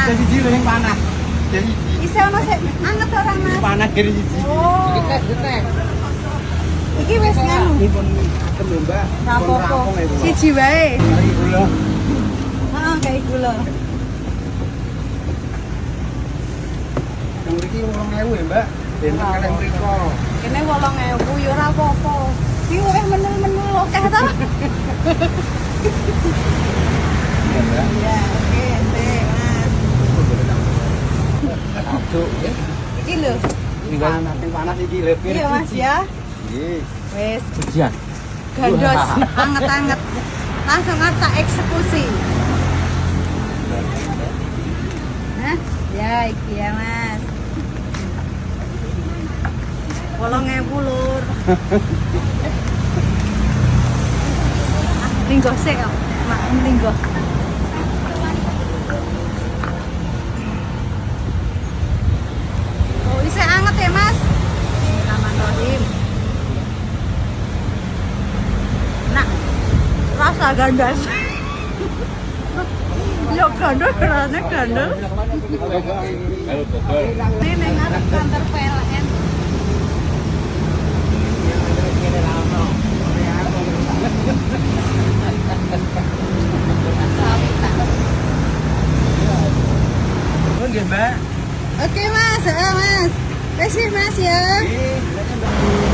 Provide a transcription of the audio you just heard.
panas. Jadi siji yang panas. Jadi Isi ono sik anget ora Mas? panas kiri siji. Oh. Iki wis nganu. Ini pun atem lho Mbak. Ora Pun apa-apa. rampung ya Bu. Siji wae. Mari gula. Heeh, kayak gula. Yang mriki 8.000 ya Mbak. Benten kalih mriko. Kene 8.000 ya ora apa-apa. Iki wis menul-menul akeh ta? Iya Mbak. Iya, oke, sik, Mas. Aduk ya. Iki lho. Sing panas iki lho. Iya Mas ya. Nggih. Wis Ujian. gandos anget-anget. Langsung tak eksekusi. Hah? Ya, iki ya Mas. 8.000 lur. Linggo sik kok. Mak linggo. Oh, isih anget ya, Mas? Bismillahirrahmanirrahim. Nah, rasa gandas. Yo gandos, rasanya gandos. Ini ning ngarep kantor PLN. Nggih Mbak. Oke Mas, Mas. Kasih Mas ya. Nggih, silakan Mbak.